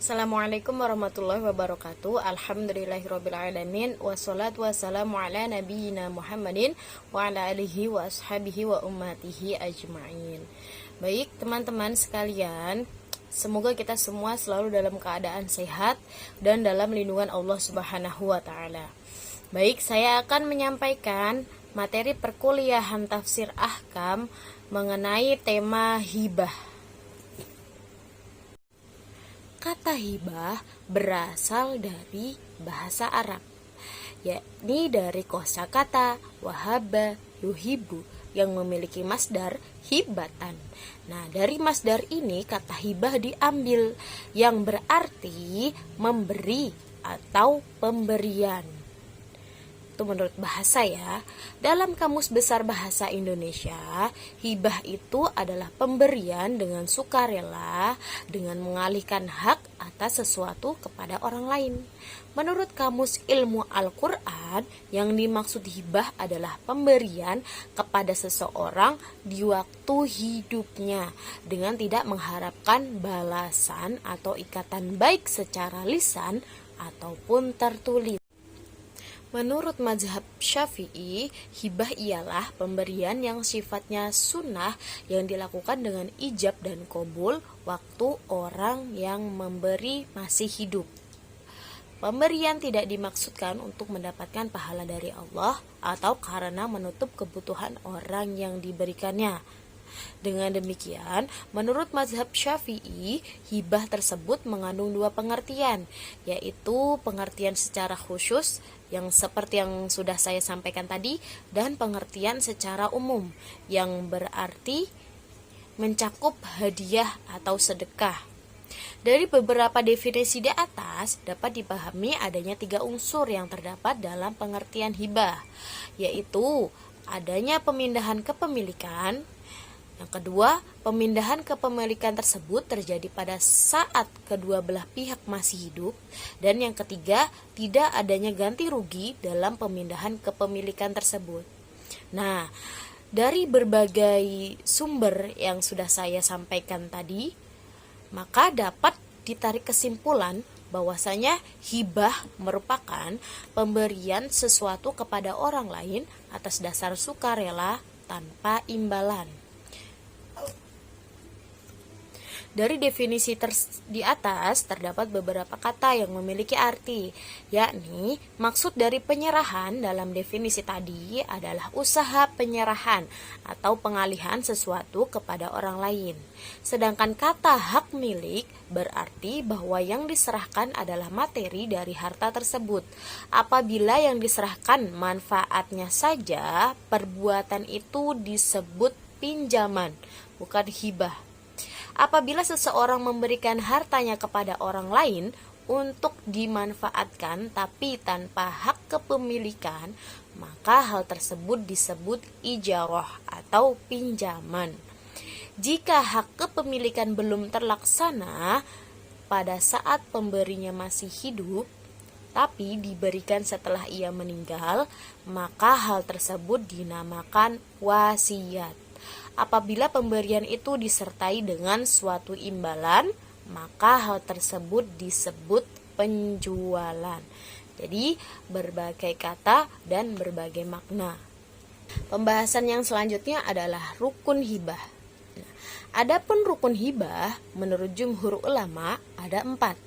Assalamualaikum warahmatullahi wabarakatuh. Alhamdulillahirrabbilalamin. Wassalatu wassalamu ala nabiyyina Muhammadin wa ala alihi wa ashabihi wa ummatihi ajma'in. Baik teman-teman sekalian, semoga kita semua selalu dalam keadaan sehat dan dalam lindungan Allah Subhanahu wa taala. Baik, saya akan menyampaikan materi perkuliahan tafsir ahkam mengenai tema hibah. Kata hibah berasal dari bahasa Arab, yakni dari kosakata wahaba yuhibu yang memiliki masdar hibatan. Nah, dari masdar ini kata hibah diambil yang berarti memberi atau pemberian. Itu menurut bahasa ya. Dalam Kamus Besar Bahasa Indonesia, hibah itu adalah pemberian dengan sukarela dengan mengalihkan hak atas sesuatu kepada orang lain. Menurut Kamus Ilmu Al-Quran, yang dimaksud hibah adalah pemberian kepada seseorang di waktu hidupnya dengan tidak mengharapkan balasan atau ikatan baik secara lisan ataupun tertulis. Menurut mazhab Syafi'i, hibah ialah pemberian yang sifatnya sunnah yang dilakukan dengan ijab dan qabul waktu orang yang memberi masih hidup. Pemberian tidak dimaksudkan untuk mendapatkan pahala dari Allah atau karena menutup kebutuhan orang yang diberikannya. Dengan demikian, menurut mazhab Syafi'i, hibah tersebut mengandung dua pengertian, yaitu pengertian secara khusus yang seperti yang sudah saya sampaikan tadi, dan pengertian secara umum yang berarti mencakup hadiah atau sedekah. Dari beberapa definisi di atas dapat dipahami adanya 3 unsur yang terdapat dalam pengertian hibah, yaitu adanya pemindahan kepemilikan. Yang kedua, pemindahan kepemilikan tersebut terjadi pada saat kedua belah pihak masih hidup. Dan yang ketiga, tidak adanya ganti rugi dalam pemindahan kepemilikan tersebut. Nah, dari berbagai sumber yang sudah saya sampaikan tadi, maka dapat ditarik kesimpulan bahwasanya hibah merupakan pemberian sesuatu kepada orang lain atas dasar sukarela tanpa imbalan. Dari definisi di atas terdapat beberapa kata yang memiliki arti, yakni maksud dari penyerahan dalam definisi tadi adalah usaha penyerahan atau pengalihan sesuatu kepada orang lain. Sedangkan kata hak milik berarti bahwa yang diserahkan adalah materi dari harta tersebut. Apabila yang diserahkan manfaatnya saja, perbuatan itu disebut pinjaman, bukan hibah. Apabila seseorang memberikan hartanya kepada orang lain untuk dimanfaatkan tapi tanpa hak kepemilikan, maka hal tersebut disebut ijarah atau pinjaman. Jika hak kepemilikan belum terlaksana pada saat pemberinya masih hidup, tapi diberikan setelah ia meninggal, maka hal tersebut dinamakan wasiat. Apabila pemberian itu disertai dengan suatu imbalan, maka hal tersebut disebut penjualan. Jadi, berbagai kata dan berbagai makna. Pembahasan yang selanjutnya adalah rukun hibah. Adapun rukun hibah, menurut jumhur ulama ada 4,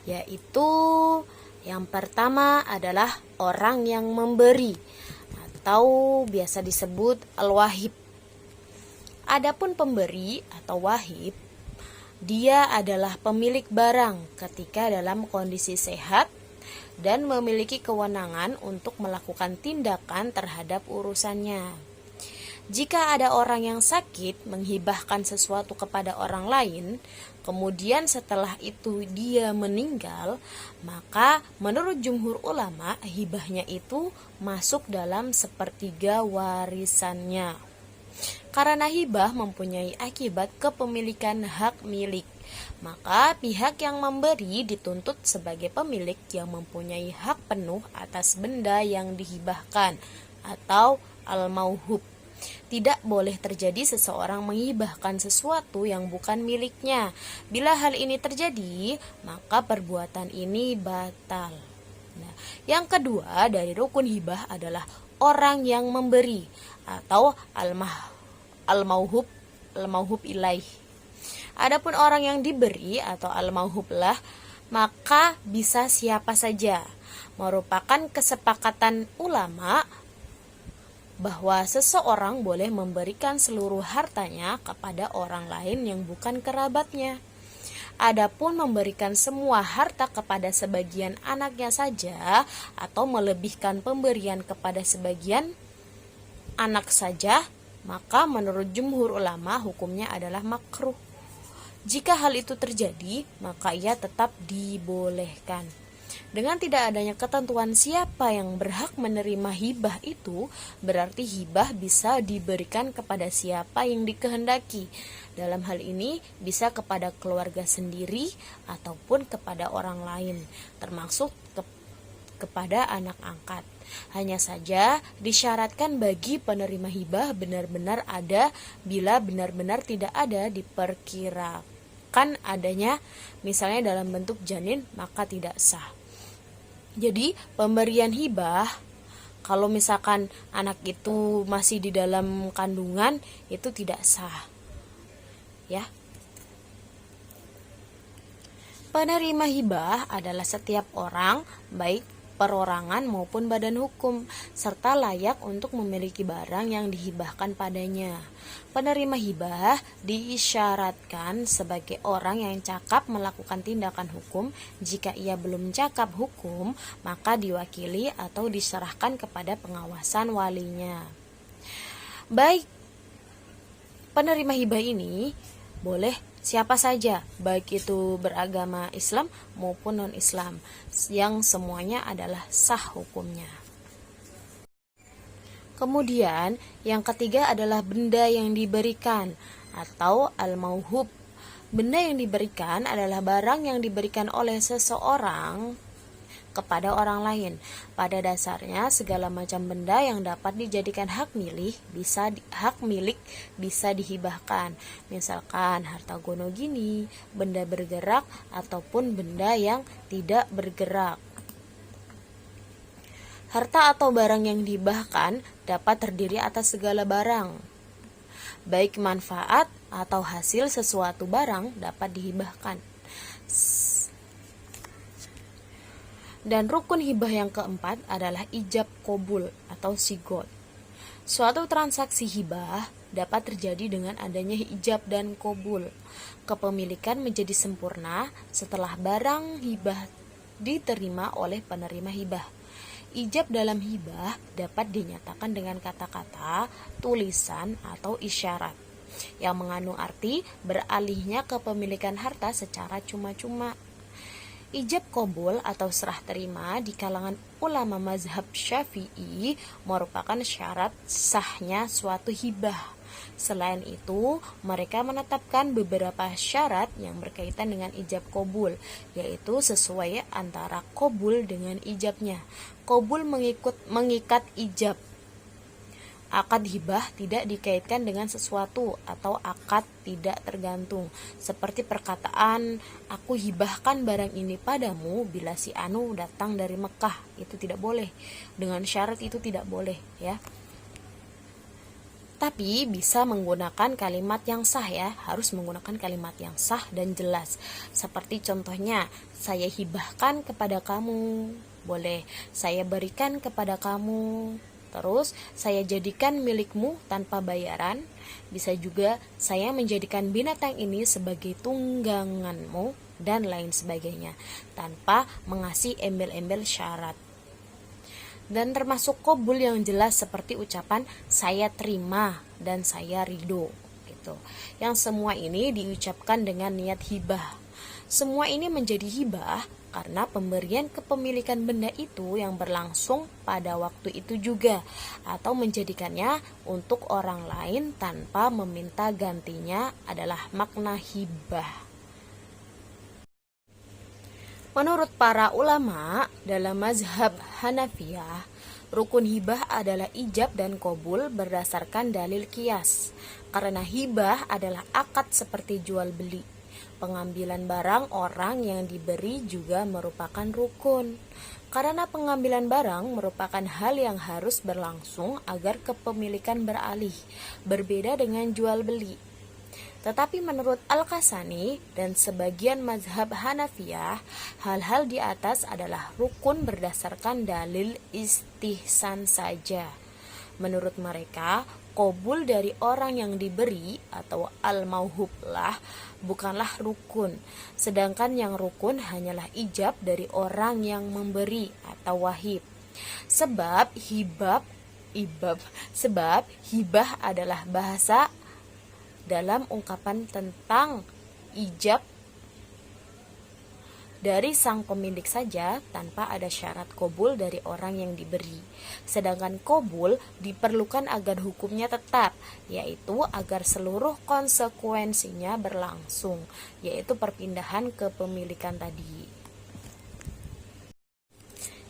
yaitu yang pertama adalah orang yang memberi atau biasa disebut al-wahib. Adapun pemberi atau wahib, dia adalah pemilik barang ketika dalam kondisi sehat dan memiliki kewenangan untuk melakukan tindakan terhadap urusannya. Jika ada orang yang sakit menghibahkan sesuatu kepada orang lain, kemudian setelah itu dia meninggal, maka menurut jumhur ulama hibahnya itu masuk dalam sepertiga warisannya. Karena hibah mempunyai akibat kepemilikan hak milik, maka pihak yang memberi dituntut sebagai pemilik yang mempunyai hak penuh atas benda yang dihibahkan atau al-mauhub. Tidak boleh terjadi seseorang menghibahkan sesuatu yang bukan miliknya. Bila hal ini terjadi, maka perbuatan ini batal. Nah, yang kedua dari rukun hibah adalah orang yang memberi atau al-mauhub ilaih. Adapun orang yang diberi atau al-mauhub lah, maka bisa siapa saja. Merupakan kesepakatan ulama bahwa seseorang boleh memberikan seluruh hartanya kepada orang lain yang bukan kerabatnya. Adapun memberikan semua harta kepada sebagian anaknya saja atau melebihkan pemberian kepada sebagian anak saja, maka menurut jumhur ulama hukumnya adalah makruh. Jika hal itu terjadi, maka ia tetap dibolehkan. Dengan tidak adanya ketentuan siapa yang berhak menerima hibah itu, berarti hibah bisa diberikan kepada siapa yang dikehendaki. Dalam hal ini bisa kepada keluarga sendiri ataupun kepada orang lain, termasuk kepada anak angkat. Hanya saja disyaratkan bagi penerima hibah benar-benar ada, bila benar-benar tidak ada diperkirakan adanya, misalnya dalam bentuk janin, maka tidak sah. Jadi pemberian hibah, kalau misalkan anak itu masih di dalam kandungan, itu tidak sah. Ya. Penerima hibah adalah setiap orang, baik perorangan maupun badan hukum, serta layak untuk memiliki barang yang dihibahkan padanya. Penerima hibah diisyaratkan sebagai orang yang cakap melakukan tindakan hukum. Jika ia belum cakap hukum, maka diwakili atau diserahkan kepada pengawasan walinya. Baik, penerima hibah ini boleh siapa saja, baik itu beragama Islam maupun non-Islam, yang semuanya adalah sah hukumnya. Kemudian yang ketiga adalah benda yang diberikan atau al-mauhub. Benda yang diberikan adalah barang yang diberikan oleh seseorang kepada orang lain. Pada dasarnya segala macam benda yang dapat dijadikan hak milik bisa dihibahkan. Misalkan harta gono gini, benda bergerak ataupun benda yang tidak bergerak. Harta atau barang yang dihibahkan dapat terdiri atas segala barang. Baik manfaat atau hasil sesuatu barang dapat dihibahkan. Dan rukun hibah yang keempat adalah ijab qabul atau sigot. Suatu transaksi hibah dapat terjadi dengan adanya ijab dan qabul. Kepemilikan menjadi sempurna setelah barang hibah diterima oleh penerima hibah. Ijab dalam hibah dapat dinyatakan dengan kata-kata, tulisan, atau isyarat yang mengandung arti beralihnya kepemilikan harta secara cuma-cuma. Ijab qabul atau serah terima di kalangan ulama mazhab Syafi'i merupakan syarat sahnya suatu hibah. Selain itu, mereka menetapkan beberapa syarat yang berkaitan dengan ijab qabul, yaitu sesuai antara qabul dengan ijabnya. Qabul mengikat ijab. Akad hibah tidak dikaitkan dengan sesuatu atau akad tidak tergantung. Seperti perkataan, aku hibahkan barang ini padamu bila si Anu datang dari Mekah. Itu tidak boleh. Dengan syarat itu tidak boleh, ya. Tapi bisa menggunakan kalimat yang sah, ya. Harus menggunakan kalimat yang sah dan jelas. Seperti contohnya, saya hibahkan kepada kamu. Boleh. Saya berikan kepada kamu. Terus, saya jadikan milikmu tanpa bayaran. Bisa juga saya menjadikan binatang ini sebagai tungganganmu dan lain sebagainya, tanpa mengasih embel-embel syarat. Dan termasuk qabul yang jelas seperti ucapan saya terima dan saya ridho. Gitu. Yang semua ini diucapkan dengan niat hibah. Semua ini menjadi hibah karena pemberian kepemilikan benda itu yang berlangsung pada waktu itu juga, atau menjadikannya untuk orang lain tanpa meminta gantinya adalah makna hibah. Menurut para ulama dalam mazhab Hanafiyah, Rukun hibah adalah ijab dan qabul berdasarkan dalil qiyas. Karena hibah adalah akad seperti jual beli. Pengambilan barang orang yang diberi juga merupakan rukun. Karena pengambilan barang merupakan hal yang harus berlangsung agar kepemilikan beralih, berbeda dengan jual beli. Tetapi menurut Al-Kasani dan sebagian mazhab Hanafiyah, hal-hal di atas adalah rukun berdasarkan dalil istihsan saja. Menurut mereka, qabul dari orang yang diberi atau al-mauhub lah bukanlah rukun, sedangkan yang rukun hanyalah ijab dari orang yang memberi atau wahib. Sebab hibah adalah bahasa dalam ungkapan tentang ijab dari sang pemilik saja tanpa ada syarat qabul dari orang yang diberi. Sedangkan qabul diperlukan agar hukumnya tetap, yaitu agar seluruh konsekuensinya berlangsung, yaitu perpindahan kepemilikan tadi.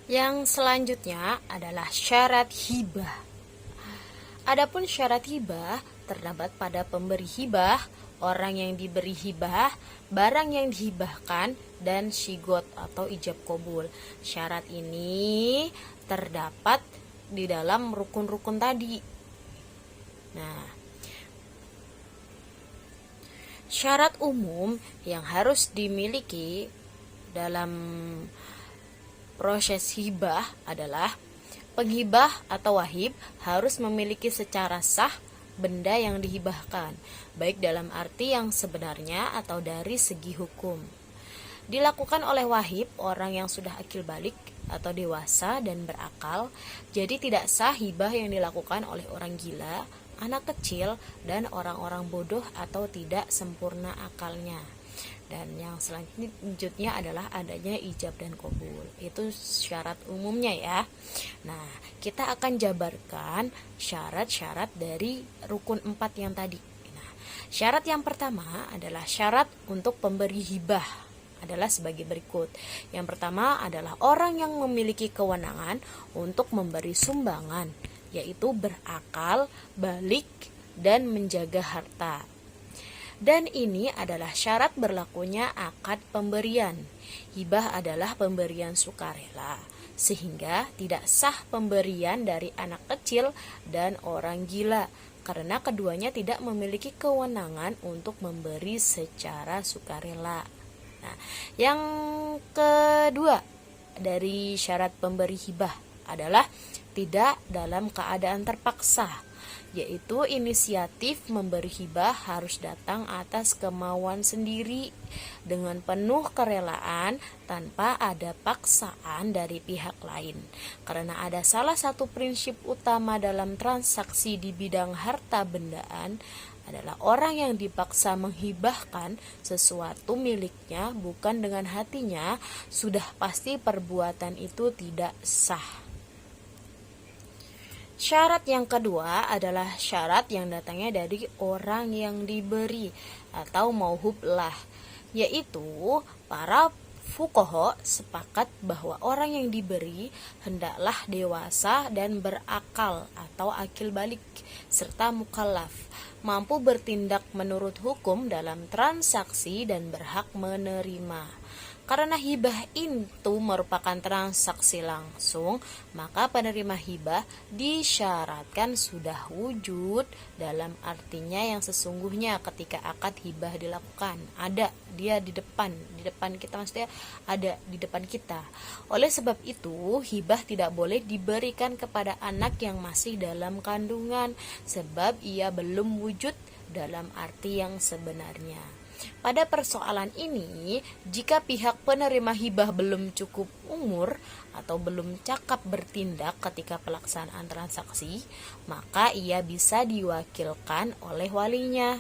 Yang selanjutnya adalah syarat hibah. Adapun syarat hibah terdapat pada pemberi hibah, orang yang diberi hibah, barang yang dihibahkan, dan syigot atau ijab qabul. Syarat ini terdapat di dalam rukun-rukun tadi. Nah, syarat umum yang harus dimiliki dalam proses hibah adalah penghibah atau wahib harus memiliki secara sah benda yang dihibahkan, baik dalam arti yang sebenarnya atau dari segi hukum. Dilakukan oleh wahib orang yang sudah akil balik atau dewasa dan berakal, jadi tidak sah hibah yang dilakukan oleh orang gila, anak kecil, dan orang-orang bodoh atau tidak sempurna akalnya. Dan yang selanjutnya adalah adanya ijab dan qabul. Itu syarat umumnya ya. Nah, kita akan jabarkan syarat-syarat dari rukun 4 yang tadi. Nah, syarat yang pertama adalah syarat untuk pemberi hibah adalah sebagai berikut. Yang pertama adalah orang yang memiliki kewenangan untuk memberi sumbangan, yaitu berakal, balik, dan menjaga harta. Dan ini adalah syarat berlakunya akad pemberian. Hibah adalah pemberian sukarela, sehingga tidak sah pemberian dari anak kecil dan orang gila, karena keduanya tidak memiliki kewenangan untuk memberi secara sukarela. Nah, yang kedua dari syarat pemberi hibah adalah tidak dalam keadaan terpaksa, yaitu inisiatif memberi hibah harus datang atas kemauan sendiri dengan penuh kerelaan tanpa ada paksaan dari pihak lain. Karena ada salah satu prinsip utama dalam transaksi di bidang harta bendaan adalah orang yang dipaksa menghibahkan sesuatu miliknya bukan dengan hatinya, sudah pasti perbuatan itu tidak sah. Syarat yang kedua adalah syarat yang datangnya dari orang yang diberi atau mauhub lah, yaitu para fuqaha sepakat bahwa orang yang diberi hendaklah dewasa dan berakal atau akil balik serta mukallaf, mampu bertindak menurut hukum dalam transaksi dan berhak menerima. Karena hibah itu merupakan transaksi langsung, maka penerima hibah disyaratkan sudah wujud dalam artinya yang sesungguhnya ketika akad hibah dilakukan. Ada dia di depan kita, maksudnya ada di depan kita. Oleh sebab itu, hibah tidak boleh diberikan kepada anak yang masih dalam kandungan, sebab ia belum wujud dalam arti yang sebenarnya. Pada persoalan ini, jika pihak penerima hibah belum cukup umur atau belum cakap bertindak ketika pelaksanaan transaksi, maka ia bisa diwakilkan oleh walinya.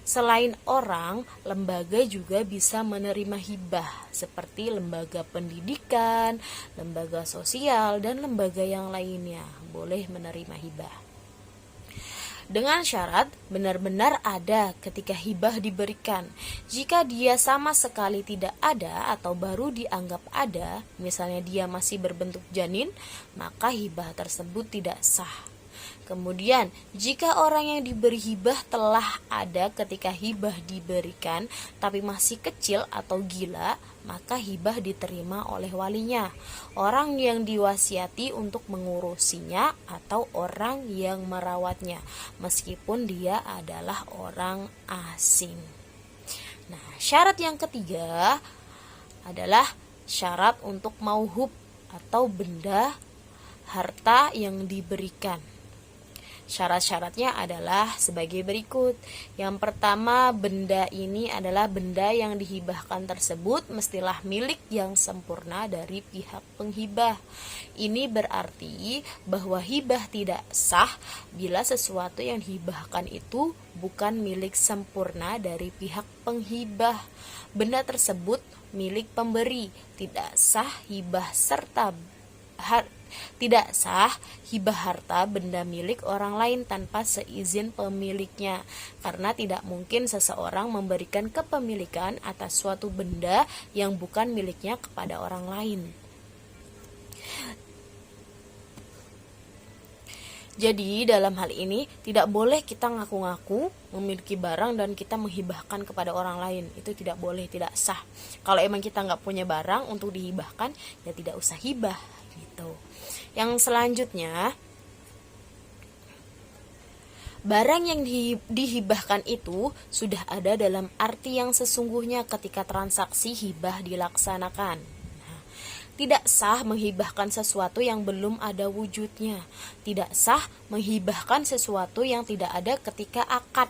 Selain orang, lembaga juga bisa menerima hibah, seperti lembaga pendidikan, lembaga sosial, dan lembaga yang lainnya boleh menerima hibah. Dengan syarat benar-benar ada ketika hibah diberikan. Jika dia sama sekali tidak ada atau baru dianggap ada, misalnya dia masih berbentuk janin, maka hibah tersebut tidak sah. Kemudian, jika orang yang diberi hibah telah ada ketika hibah diberikan, tapi masih kecil atau gila, maka hibah diterima oleh walinya, orang yang diwasiati untuk mengurusinya atau orang yang merawatnya, meskipun dia adalah orang asing. Nah, syarat yang ketiga adalah syarat untuk mauhub atau benda harta yang diberikan. Syarat-syaratnya adalah sebagai berikut. Yang pertama, benda ini adalah benda yang dihibahkan tersebut mestilah milik yang sempurna dari pihak penghibah. Ini berarti bahwa hibah tidak sah bila sesuatu yang dihibahkan itu bukan milik sempurna dari pihak penghibah. Benda tersebut milik pemberi, tidak sah hibah harta benda milik orang lain tanpa seizin pemiliknya, karena tidak mungkin seseorang memberikan kepemilikan atas suatu benda yang bukan miliknya kepada orang lain. Jadi dalam hal ini tidak boleh kita ngaku-ngaku memiliki barang dan kita menghibahkan kepada orang lain. Itu tidak boleh, tidak sah. Kalau emang kita nggak punya barang untuk dihibahkan, ya tidak usah hibah gitu. Yang selanjutnya, barang yang dihibahkan itu sudah ada dalam arti yang sesungguhnya ketika transaksi hibah dilaksanakan. Tidak sah menghibahkan sesuatu yang belum ada wujudnya. Tidak sah menghibahkan sesuatu yang tidak ada ketika akad,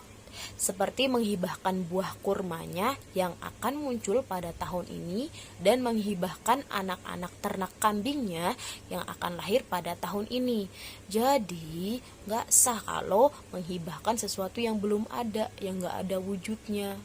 seperti menghibahkan buah kurmanya yang akan muncul pada tahun ini dan menghibahkan anak-anak ternak kambingnya yang akan lahir pada tahun ini. Jadi gak sah kalau menghibahkan sesuatu yang belum ada, yang gak ada wujudnya.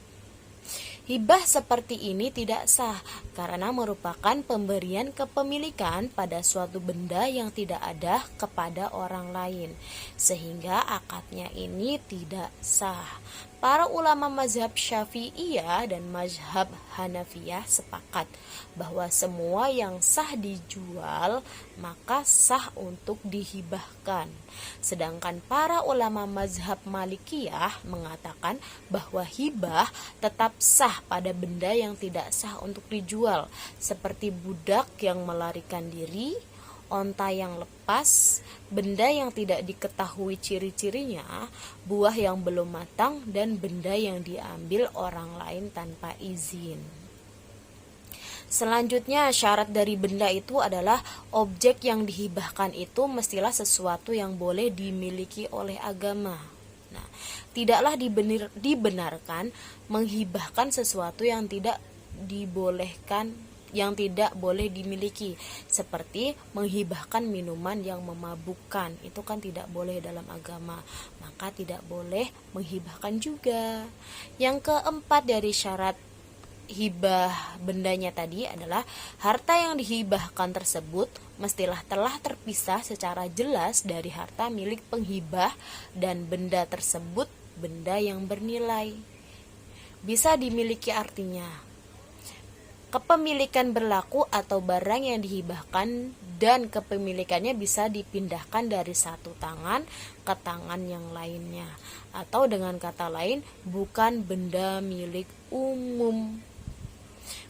Hibah seperti ini tidak sah karena merupakan pemberian kepemilikan pada suatu benda yang tidak ada kepada orang lain, sehingga akadnya ini tidak sah. Para ulama mazhab Syafi'iyah dan mazhab Hanafiyah sepakat bahwa semua yang sah dijual maka sah untuk dihibahkan. Sedangkan para ulama mazhab Malikiyah mengatakan bahwa hibah tetap sah pada benda yang tidak sah untuk dijual, seperti budak yang melarikan diri, onta yang lepas, benda yang tidak diketahui ciri-cirinya, buah yang belum matang, dan benda yang diambil orang lain tanpa izin. Selanjutnya, syarat dari benda itu adalah objek yang dihibahkan itu mestilah sesuatu yang boleh dimiliki oleh agama. Nah, tidaklah dibenarkan menghibahkan sesuatu yang tidak dibolehkan, yang tidak boleh dimiliki, seperti menghibahkan minuman yang memabukkan. Itu kan tidak boleh dalam agama, maka tidak boleh menghibahkan juga. Yang keempat dari syarat hibah bendanya tadi adalah harta yang dihibahkan tersebut mestilah telah terpisah secara jelas dari harta milik penghibah dan benda tersebut benda yang bernilai. Bisa dimiliki artinya kepemilikan berlaku atau barang yang dihibahkan dan kepemilikannya bisa dipindahkan dari satu tangan ke tangan yang lainnya, atau dengan kata lain bukan benda milik umum.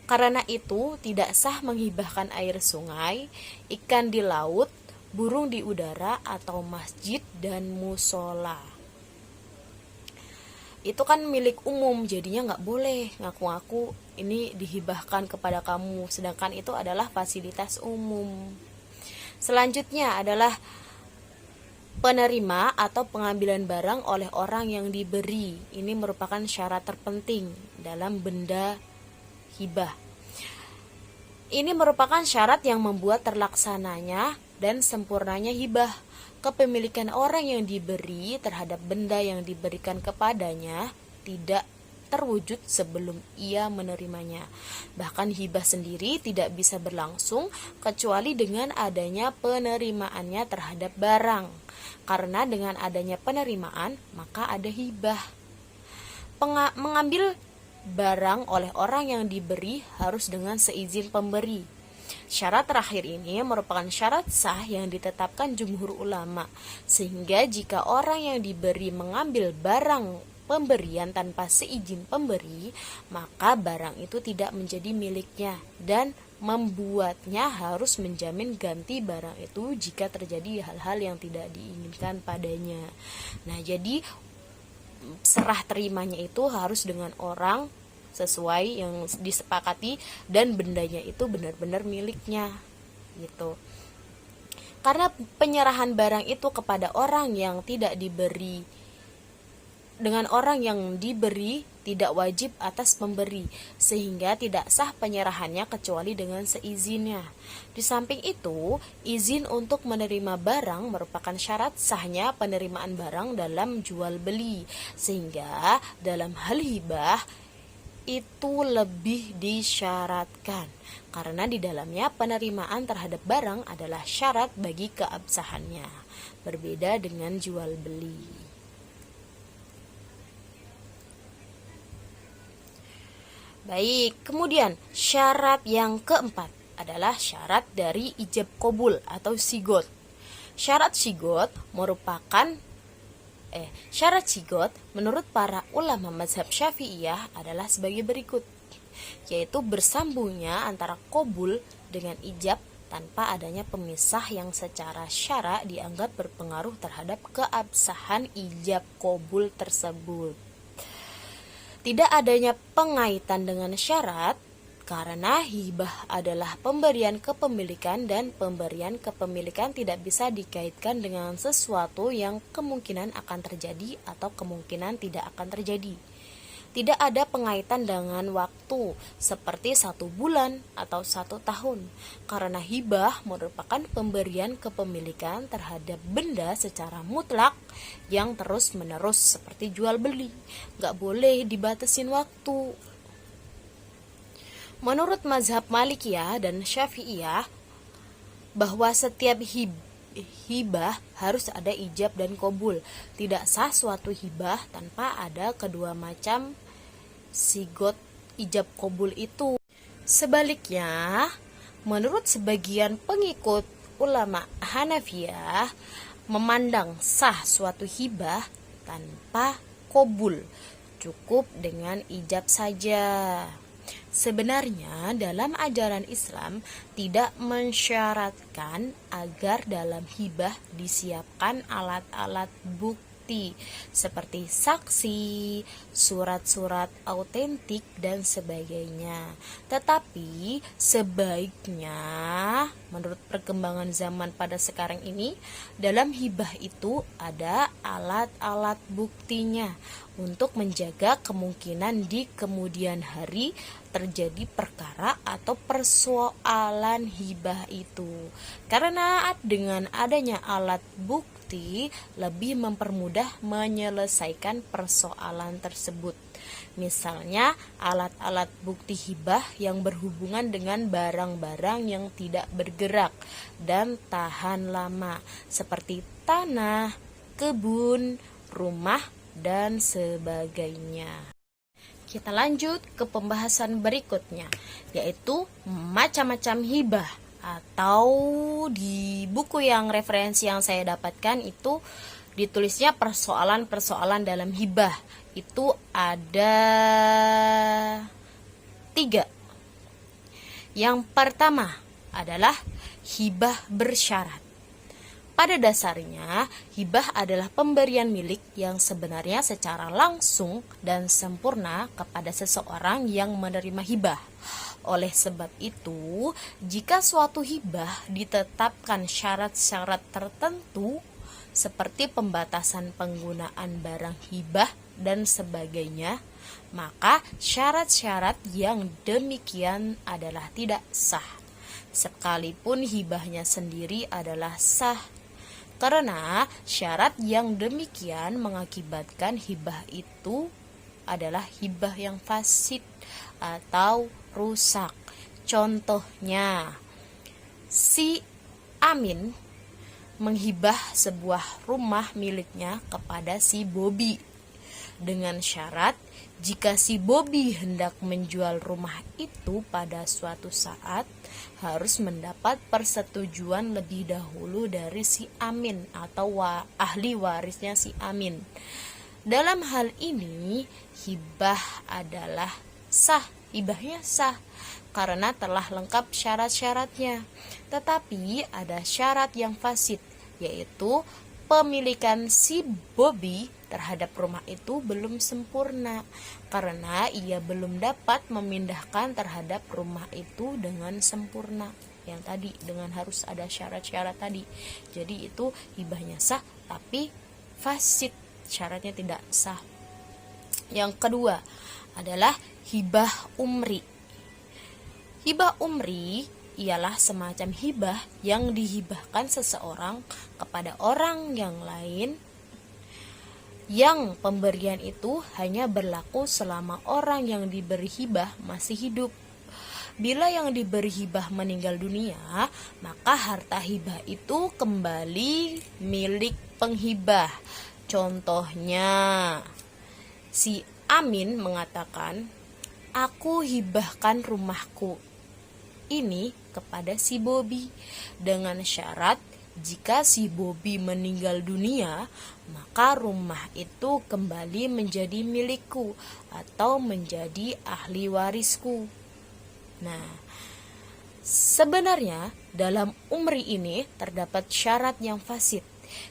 Karena itu tidak sah menghibahkan air sungai, ikan di laut, burung di udara, atau masjid dan musola. Itu kan milik umum, jadinya nggak boleh ngaku-ngaku ini dihibahkan kepada kamu, sedangkan itu adalah fasilitas umum. Selanjutnya adalah penerima atau pengambilan barang oleh orang yang diberi. Ini merupakan syarat terpenting dalam benda hibah. Ini merupakan syarat yang membuat terlaksananya dan sempurnanya hibah. Kepemilikan orang yang diberi terhadap benda yang diberikan kepadanya tidak terwujud sebelum ia menerimanya. Bahkan hibah sendiri tidak bisa berlangsung kecuali dengan adanya penerimaannya terhadap barang. Karena dengan adanya penerimaan, maka ada hibah. Mengambil barang oleh orang yang diberi harus dengan seizin pemberi. Syarat terakhir ini merupakan syarat sah yang ditetapkan jumhur ulama, sehingga jika orang yang diberi mengambil barang pemberian tanpa seizin pemberi, maka barang itu tidak menjadi miliknya dan membuatnya harus menjamin ganti barang itu jika terjadi hal-hal yang tidak diinginkan padanya. Nah, jadi serah terimanya itu harus dengan orang sesuai yang disepakati dan bendanya itu benar-benar miliknya gitu. Karena penyerahan barang itu kepada orang yang tidak diberi, dengan orang yang diberi tidak wajib atas pemberi, sehingga tidak sah penyerahannya kecuali dengan seizinnya. Di samping itu, izin untuk menerima barang merupakan syarat sahnya penerimaan barang dalam jual beli, sehingga dalam hal hibah itu lebih disyaratkan karena di dalamnya penerimaan terhadap barang adalah syarat bagi keabsahannya, berbeda dengan jual beli. Baik, kemudian syarat yang keempat adalah syarat dari ijab qabul atau sigot. Syarat sigot menurut para ulama mazhab Syafi'iyah adalah sebagai berikut, yaitu bersambungnya antara qabul dengan ijab tanpa adanya pemisah yang secara syara dianggap berpengaruh terhadap keabsahan ijab qabul tersebut. Tidak adanya pengaitan dengan syarat karena hibah adalah pemberian kepemilikan dan pemberian kepemilikan tidak bisa dikaitkan dengan sesuatu yang kemungkinan akan terjadi atau kemungkinan tidak akan terjadi. Tidak ada pengaitan dengan waktu seperti 1 bulan atau 1 tahun karena hibah merupakan pemberian kepemilikan terhadap benda secara mutlak yang terus menerus seperti jual beli. Gak boleh dibatasin waktu. Menurut mazhab Malikiyah dan Syafi'iyah bahwa setiap hibah harus ada ijab dan qabul. Tidak sah suatu hibah tanpa ada kedua macam sigot ijab qabul itu. Sebaliknya, menurut sebagian pengikut ulama Hanafiyah memandang sah suatu hibah tanpa qabul, cukup dengan ijab saja. Sebenarnya dalam ajaran Islam tidak mensyaratkan agar dalam hibah disiapkan alat-alat bukti seperti saksi, surat-surat autentik dan sebagainya. Tetapi sebaiknya menurut perkembangan zaman pada sekarang ini, dalam hibah itu ada alat-alat buktinya untuk menjaga kemungkinan di kemudian hari terjadi perkara atau persoalan hibah itu. Karena dengan adanya alat bukti lebih mempermudah menyelesaikan persoalan tersebut. Misalnya alat-alat bukti hibah yang berhubungan dengan barang-barang yang tidak bergerak dan tahan lama seperti tanah, kebun, rumah, dan sebagainya. Kita lanjut ke pembahasan berikutnya, yaitu macam-macam hibah, atau di buku yang referensi yang saya dapatkan itu ditulisnya persoalan-persoalan dalam hibah. Itu ada 3. Yang pertama adalah hibah bersyarat. Pada dasarnya, hibah adalah pemberian milik yang sebenarnya secara langsung dan sempurna kepada seseorang yang menerima hibah. Oleh sebab itu, jika suatu hibah ditetapkan syarat-syarat tertentu seperti pembatasan penggunaan barang hibah dan sebagainya, maka syarat-syarat yang demikian adalah tidak sah, sekalipun hibahnya sendiri adalah sah. Karena syarat yang demikian mengakibatkan hibah itu adalah hibah yang fasid atau rusak. Contohnya, si Amin menghibah sebuah rumah miliknya kepada si Bobby dengan syarat jika si Bobby hendak menjual rumah itu pada suatu saat harus mendapat persetujuan lebih dahulu dari si Amin atau ahli warisnya si Amin. Dalam hal ini hibah adalah sah, hibahnya sah karena telah lengkap syarat-syaratnya. Tetapi ada syarat yang fasid, yaitu pemilikan si Bobby terhadap rumah itu belum sempurna karena ia belum dapat memindahkan terhadap rumah itu dengan sempurna. Yang tadi dengan harus ada syarat-syarat tadi. Jadi itu hibahnya sah tapi fasid, syaratnya tidak sah. Yang kedua adalah hibah umri. Hibah umri ialah semacam hibah yang dihibahkan seseorang kepada orang yang lain, yang pemberian itu hanya berlaku selama orang yang diberi hibah masih hidup. Bila yang diberi hibah meninggal dunia, maka harta hibah itu kembali milik penghibah. Contohnya, si Amin mengatakan, "Aku hibahkan rumahku ini kepada si Bobby dengan syarat jika si Bobby meninggal dunia, maka rumah itu kembali menjadi milikku atau menjadi ahli warisku." Nah, sebenarnya dalam umri ini terdapat syarat yang fasid,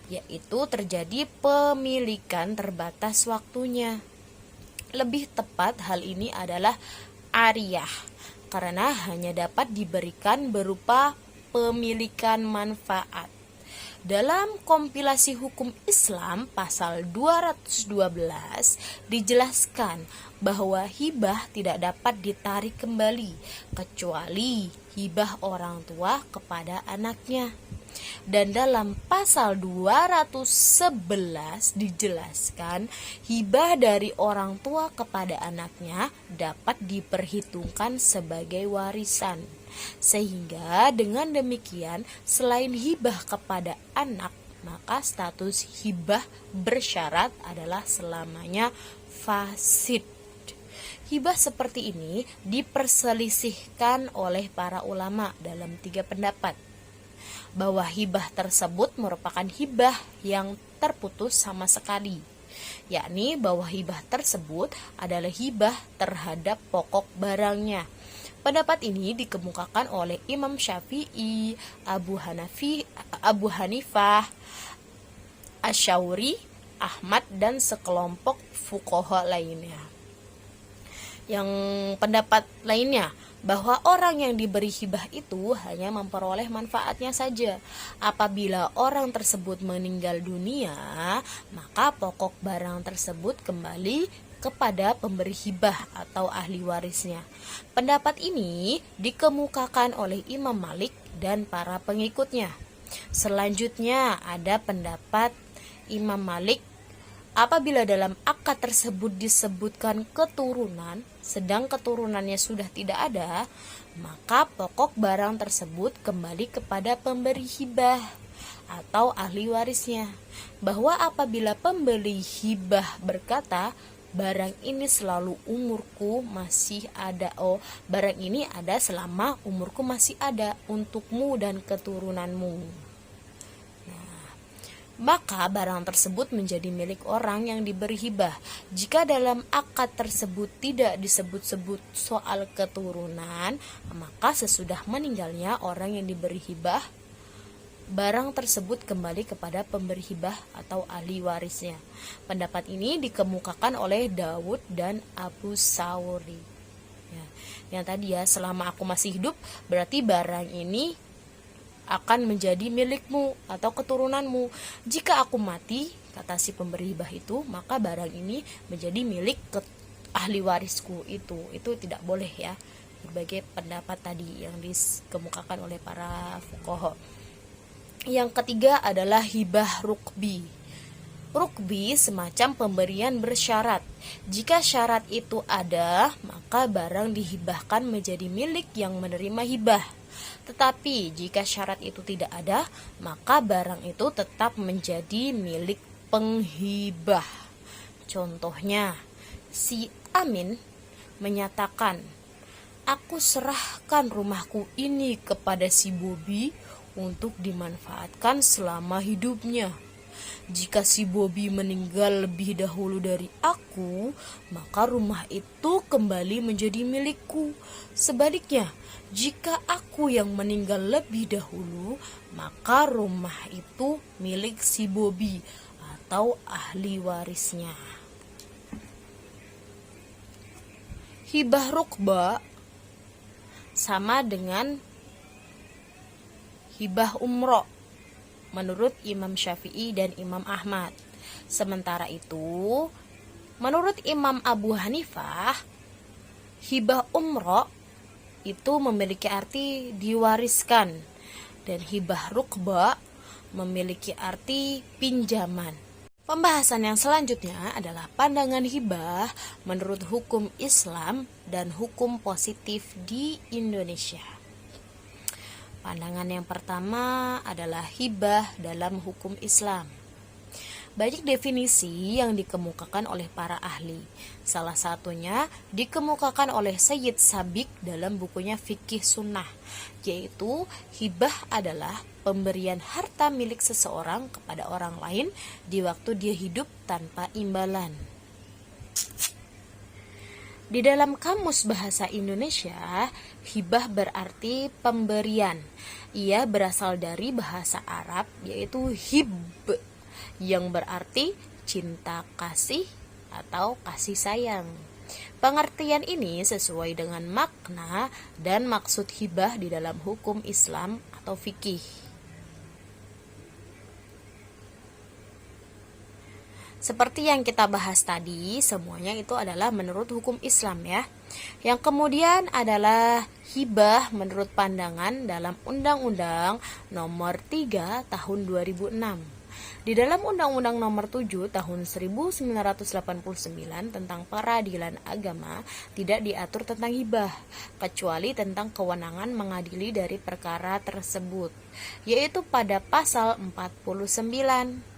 yaitu terjadi pemilikan terbatas waktunya. Lebih tepat hal ini adalah ariyah, karena hanya dapat diberikan berupa pemilikan manfaat. Dalam kompilasi hukum Islam pasal 212 dijelaskan bahwa hibah tidak dapat ditarik kembali kecuali hibah orang tua kepada anaknya. Dan dalam pasal 211 dijelaskan hibah dari orang tua kepada anaknya dapat diperhitungkan sebagai warisan. Sehingga dengan demikian selain hibah kepada anak, maka status hibah bersyarat adalah selamanya fasid. Hibah seperti ini diperselisihkan oleh para ulama dalam 3 pendapat. Bahwa hibah tersebut merupakan hibah yang terputus sama sekali, yakni bahwa hibah tersebut adalah hibah terhadap pokok barangnya. Pendapat ini dikemukakan oleh Imam Syafi'i, Abu Hanifah, Asy-Syauri, Ahmad, dan sekelompok fuqaha lainnya. Yang pendapat lainnya bahwa orang yang diberi hibah itu hanya memperoleh manfaatnya saja. Apabila orang tersebut meninggal dunia, maka pokok barang tersebut kembali kepada pemberi hibah atau ahli warisnya. Pendapat ini dikemukakan oleh Imam Malik dan para pengikutnya. Selanjutnya ada pendapat Imam Malik, apabila dalam akad tersebut disebutkan keturunan, sedang keturunannya sudah tidak ada, maka pokok barang tersebut kembali kepada pemberi hibah atau ahli warisnya. Bahwa apabila pemberi hibah berkata, barang ini selalu umurku masih ada, barang ini ada selama umurku masih ada untukmu dan keturunanmu, maka barang tersebut menjadi milik orang yang diberi hibah. Jika dalam akad tersebut tidak disebut-sebut soal keturunan, maka sesudah meninggalnya orang yang diberi hibah, barang tersebut kembali kepada pemberi hibah atau ahli warisnya. Pendapat ini dikemukakan oleh Daud dan Abu Sauri. Yang tadi selama aku masih hidup, berarti barang ini akan menjadi milikmu atau keturunanmu. Jika aku mati, kata si pemberi hibah itu, maka barang ini menjadi milik ahli warisku. Itu tidak boleh ya. Berbagai pendapat tadi yang dikemukakan oleh para fuqaha. Yang ketiga adalah hibah rukbi. Rukbi semacam pemberian bersyarat. Jika syarat itu ada, maka barang dihibahkan menjadi milik yang menerima hibah. Tetapi jika syarat itu tidak ada, maka barang itu tetap menjadi milik penghibah. Contohnya, si Amin menyatakan, "Aku serahkan rumahku ini kepada si Bobi untuk dimanfaatkan selama hidupnya. Jika si Bobi meninggal lebih dahulu dari aku, maka rumah itu kembali menjadi milikku. Sebaliknya, jika aku yang meninggal lebih dahulu, maka rumah itu milik si Bobi atau ahli warisnya." Hibah rukba sama dengan hibah umroh menurut Imam Syafi'i dan Imam Ahmad. Sementara itu, menurut Imam Abu Hanifah, hibah umroh itu memiliki arti diwariskan dan hibah rukba memiliki arti pinjaman. Pembahasan yang selanjutnya adalah pandangan hibah menurut hukum Islam dan hukum positif di Indonesia. Pandangan yang pertama adalah hibah dalam hukum Islam. Banyak definisi yang dikemukakan oleh para ahli. Salah satunya dikemukakan oleh Sayyid Sabiq dalam bukunya Fikih Sunnah, yaitu hibah adalah pemberian harta milik seseorang kepada orang lain di waktu dia hidup tanpa imbalan. Di dalam Kamus Bahasa Indonesia, hibah berarti pemberian. Ia berasal dari bahasa Arab yaitu hib, yang berarti cinta kasih atau kasih sayang. Pengertian ini sesuai dengan makna dan maksud hibah di dalam hukum Islam atau fikih. Seperti yang kita bahas tadi, semuanya itu adalah menurut hukum Islam ya. Yang kemudian adalah hibah menurut pandangan dalam Undang-Undang Nomor 3 Tahun 2006. Di dalam Undang-Undang Nomor 7 Tahun 1989 tentang peradilan agama tidak diatur tentang hibah, kecuali tentang kewenangan mengadili dari perkara tersebut, yaitu pada pasal 49.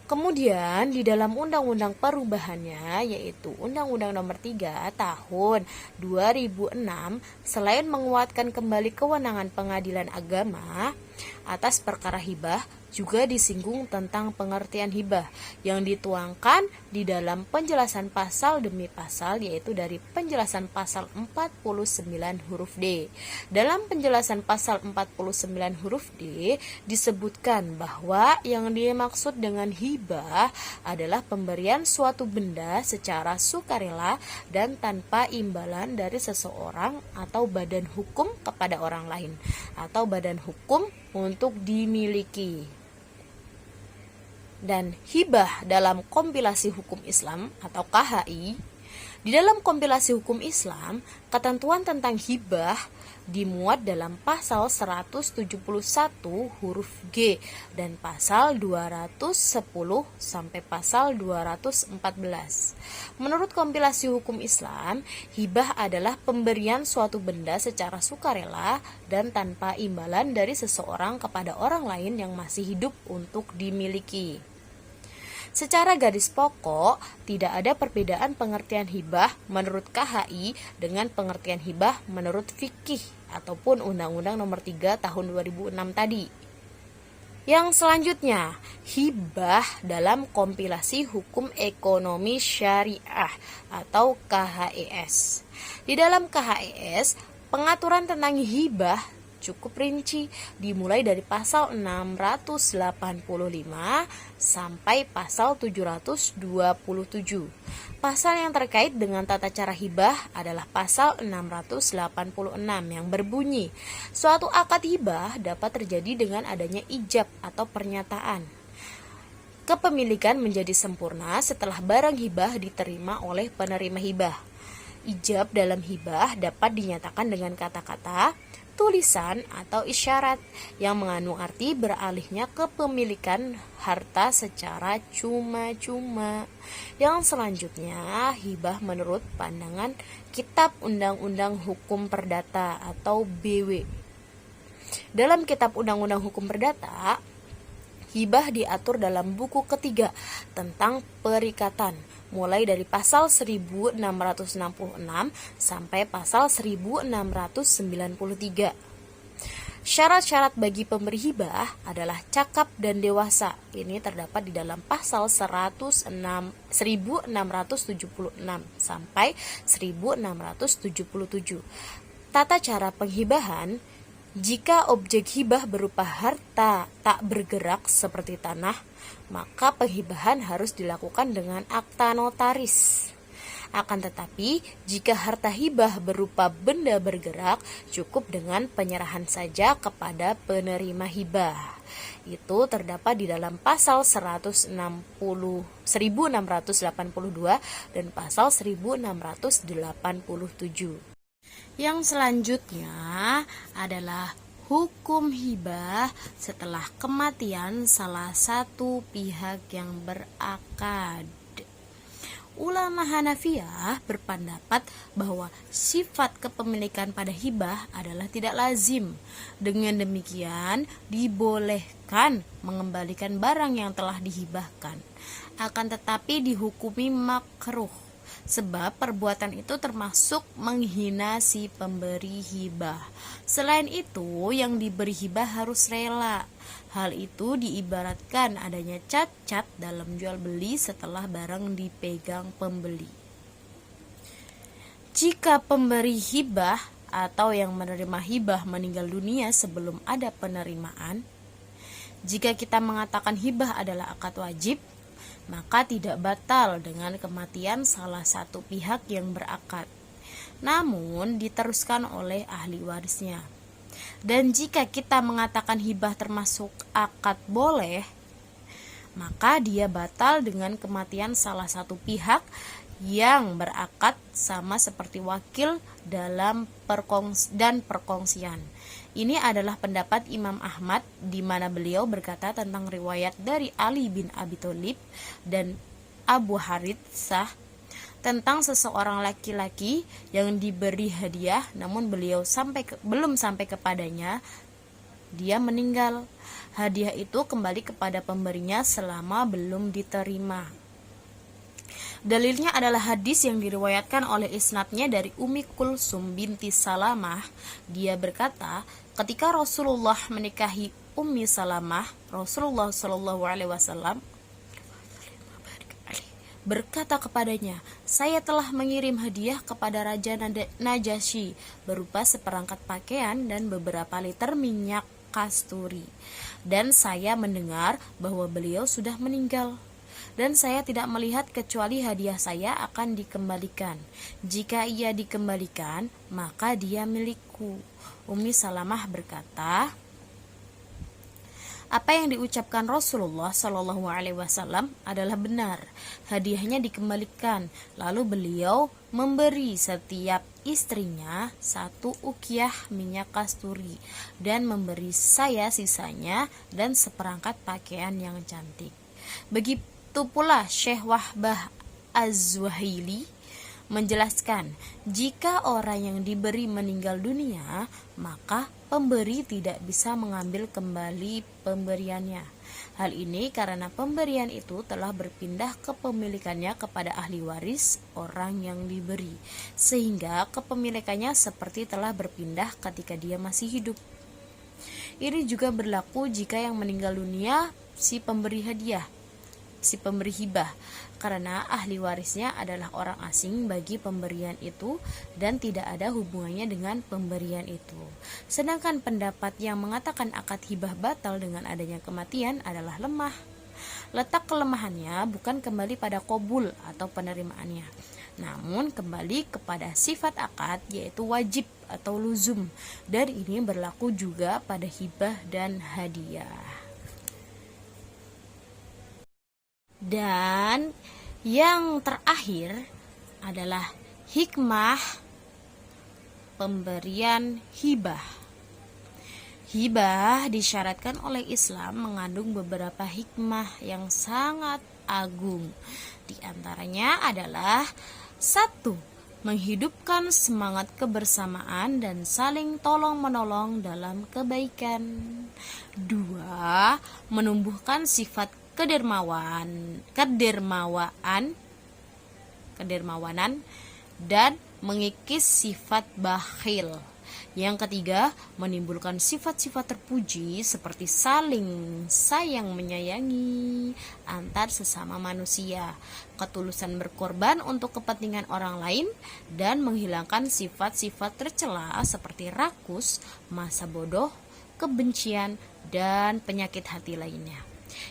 Kemudian di dalam undang-undang perubahannya yaitu Undang-Undang Nomor 3 Tahun 2006, selain menguatkan kembali kewenangan pengadilan agama atas perkara hibah, juga disinggung tentang pengertian hibah yang dituangkan di dalam penjelasan pasal demi pasal, yaitu dari penjelasan pasal 49 huruf D. Dalam penjelasan pasal 49 huruf D disebutkan bahwa yang dimaksud dengan hibah adalah pemberian suatu benda secara sukarela dan tanpa imbalan dari seseorang atau badan hukum kepada orang lain, atau badan hukum untuk dimiliki. Dan hibah dalam kompilasi hukum Islam atau KHI, di dalam kompilasi hukum Islam, ketentuan tentang hibah dimuat dalam pasal 171 huruf G dan pasal 210 sampai pasal 214. Menurut kompilasi hukum Islam, hibah adalah pemberian suatu benda secara sukarela dan tanpa imbalan dari seseorang kepada orang lain yang masih hidup untuk dimiliki. Secara garis pokok, tidak ada perbedaan pengertian hibah menurut KHI dengan pengertian hibah menurut fikih ataupun Undang-Undang Nomor 3 Tahun 2006 tadi. Yang selanjutnya, hibah dalam kompilasi hukum ekonomi syariah atau KHES. Di dalam KHES, pengaturan tentang hibah cukup rinci, dimulai dari pasal 685 sampai pasal 727. Pasal yang terkait dengan tata cara hibah adalah pasal 686 yang berbunyi, suatu akad hibah dapat terjadi dengan adanya ijab atau pernyataan. Kepemilikan menjadi sempurna setelah barang hibah diterima oleh penerima hibah. Ijab dalam hibah dapat dinyatakan dengan kata-kata, tulisan, atau isyarat yang mengandung arti beralihnya kepemilikan harta secara cuma-cuma. Yang selanjutnya, hibah menurut pandangan Kitab Undang-Undang Hukum Perdata atau BW. Dalam Kitab Undang-Undang Hukum Perdata, hibah diatur dalam buku ketiga tentang perikatan, mulai dari pasal 1666 sampai pasal 1693. Syarat-syarat bagi pemberi hibah adalah cakap dan dewasa. Ini terdapat di dalam pasal 1676 sampai 1677. Tata cara penghibahan: jika objek hibah berupa harta tak bergerak seperti tanah, maka penghibahan harus dilakukan dengan akta notaris. Akan tetapi, jika harta hibah berupa benda bergerak, cukup dengan penyerahan saja kepada penerima hibah. Itu terdapat di dalam pasal 1682 dan pasal 1687. Yang selanjutnya adalah hukum hibah setelah kematian salah satu pihak yang berakad. Ulama Hanafiyah berpendapat bahwa sifat kepemilikan pada hibah adalah tidak lazim. Dengan demikian, dibolehkan mengembalikan barang yang telah dihibahkan. Akan tetapi dihukumi makruh, sebab perbuatan itu termasuk menghina si pemberi hibah. Selain itu, yang diberi hibah harus rela. Hal itu diibaratkan adanya cacat dalam jual beli setelah barang dipegang pembeli. Jika pemberi hibah atau yang menerima hibah meninggal dunia sebelum ada penerimaan, jika kita mengatakan hibah adalah akad wajib, maka tidak batal dengan kematian salah satu pihak yang berakad, namun diteruskan oleh ahli warisnya. Dan jika kita mengatakan hibah termasuk akad boleh, maka dia batal dengan kematian salah satu pihak yang berakad, sama seperti wakil dalam perkongsian. Ini adalah pendapat Imam Ahmad, di mana beliau berkata tentang riwayat dari Ali bin Abi Thalib dan Abu Haritsah tentang seseorang laki-laki yang diberi hadiah, namun belum sampai kepadanya, dia meninggal. Hadiah itu kembali kepada pemberinya selama belum diterima. Dalilnya adalah hadis yang diriwayatkan oleh isnadnya dari Ummi Kulsum binti Salamah. Dia berkata, ketika Rasulullah menikahi Ummi Salamah, Rasulullah SAW berkata kepadanya, saya telah mengirim hadiah kepada Raja Najasyi berupa seperangkat pakaian dan beberapa liter minyak kasturi. Dan saya mendengar bahwa beliau sudah meninggal. Dan saya tidak melihat kecuali hadiah saya akan dikembalikan. Jika ia dikembalikan, maka dia milikku. Ummi Salamah berkata, apa yang diucapkan Rasulullah SAW adalah benar. Hadiahnya dikembalikan. Lalu beliau memberi setiap istrinya 1 ukiah minyak kasturi dan memberi saya sisanya dan seperangkat pakaian yang cantik. Begitu pula Syekh Wahbah Az-Zuhaili menjelaskan, jika orang yang diberi meninggal dunia, maka pemberi tidak bisa mengambil kembali pemberiannya. Hal ini karena pemberian itu telah berpindah kepemilikannya kepada ahli waris orang yang diberi, sehingga kepemilikannya seperti telah berpindah ketika dia masih hidup. Ini juga berlaku jika yang meninggal dunia si pemberi hibah, karena ahli warisnya adalah orang asing bagi pemberian itu dan tidak ada hubungannya dengan pemberian itu. Sedangkan pendapat yang mengatakan akad hibah batal dengan adanya kematian adalah lemah. Letak kelemahannya bukan kembali pada qabul atau penerimaannya, namun kembali kepada sifat akad, yaitu wajib atau luzum, dan ini berlaku juga pada hibah dan hadiah. Dan yang terakhir adalah Hikmah pemberian hibah. Hibah disyaratkan oleh Islam mengandung beberapa hikmah yang sangat agung. Di antaranya adalah 1. Menghidupkan semangat kebersamaan dan saling tolong-menolong dalam kebaikan. 2. Menumbuhkan sifat kedermawanan dan mengikis sifat bakhil. Yang ketiga, menimbulkan sifat-sifat terpuji seperti saling sayang menyayangi antar sesama manusia, ketulusan berkorban untuk kepentingan orang lain, dan menghilangkan sifat-sifat tercela seperti rakus, masa bodoh, kebencian, dan penyakit hati lainnya.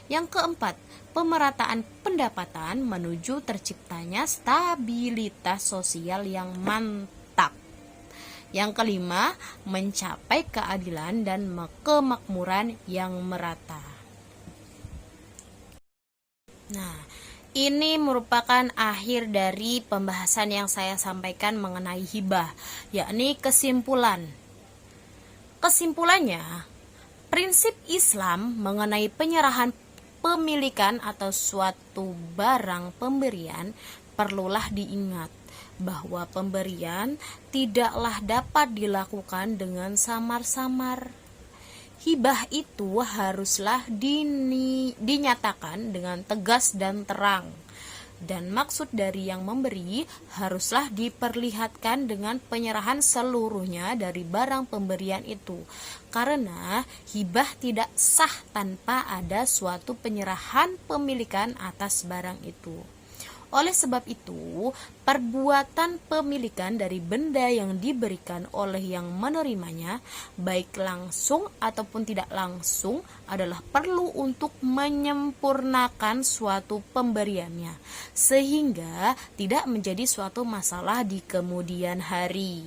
Yang keempat, pemerataan pendapatan menuju terciptanya stabilitas sosial yang mantap. Yang kelima, mencapai keadilan dan kemakmuran yang merata. Nah, ini merupakan akhir dari pembahasan yang saya sampaikan mengenai hibah, yakni kesimpulan. Kesimpulannya, prinsip Islam mengenai penyerahan pemilikan atau suatu barang pemberian perlulah diingat bahwa pemberian tidaklah dapat dilakukan dengan samar-samar. Hibah itu haruslah dinyatakan dengan tegas dan terang. Dan maksud dari yang memberi haruslah diperlihatkan dengan penyerahan seluruhnya dari barang pemberian itu. Karena hibah tidak sah tanpa ada suatu penyerahan pemilikan atas barang itu. Oleh sebab itu, perbuatan pemilikan dari benda yang diberikan oleh yang menerimanya, baik langsung ataupun tidak langsung, adalah perlu untuk menyempurnakan suatu pemberiannya, sehingga tidak menjadi suatu masalah di kemudian hari.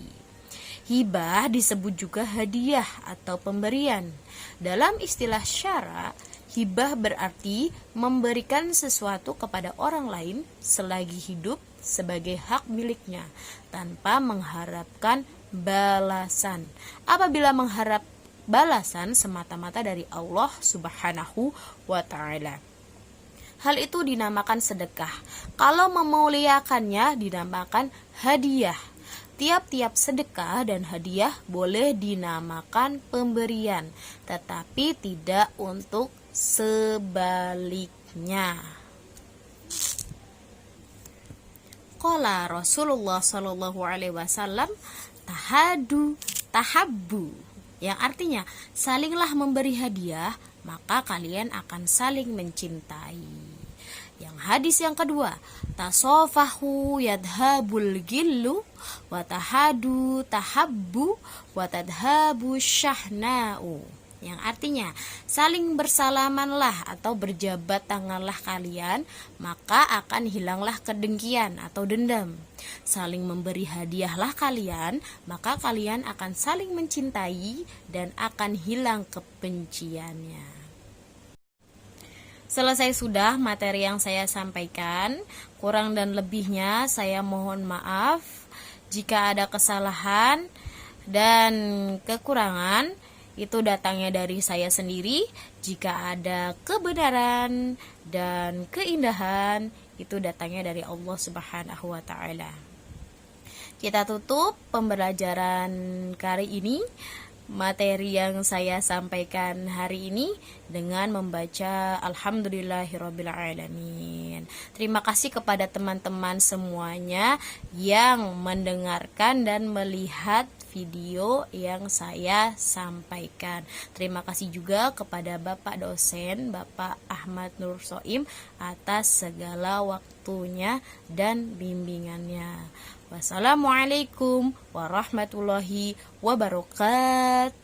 Hibah disebut juga hadiah atau pemberian. Dalam istilah syara, hibah berarti memberikan sesuatu kepada orang lain selagi hidup sebagai hak miliknya tanpa mengharapkan balasan. Apabila mengharap balasan semata-mata dari Allah Subhanahu wa Ta'ala, hal itu dinamakan sedekah. Kalau memuliakannya dinamakan hadiah. Tiap-tiap sedekah dan hadiah boleh dinamakan pemberian, tetapi tidak untuk sebaliknya. Qala Rasulullah sallallahu alaihi wasallam, tahadu tahabbu, yang artinya salinglah memberi hadiah, maka kalian akan saling mencintai. Yang hadis yang kedua, tasofahu yadhabul gillu wa tahadu tahabbu wa tadhabu syahna'u, yang artinya saling bersalamanlah atau berjabat tanganlah kalian, maka akan hilanglah kedengkian atau dendam. Saling memberi hadiahlah kalian, maka kalian akan saling mencintai dan akan hilang kebenciannya. Selesai sudah materi yang saya sampaikan. Kurang dan lebihnya saya mohon maaf. Jika ada kesalahan dan kekurangan, itu datangnya dari saya sendiri. Jika ada kebenaran dan keindahan, itu datangnya dari Allah Subhanahu wa Ta'ala. Kita tutup pembelajaran kali ini, materi yang saya sampaikan hari ini, dengan membaca Alhamdulillahirrabbilalamin. Terima kasih kepada teman-teman semuanya yang mendengarkan dan melihat video yang saya sampaikan. Terima kasih juga kepada Bapak dosen, Bapak Ahmad Nur Soim, atas segala waktunya dan bimbingannya. Wassalamualaikum warahmatullahi wabarakatuh.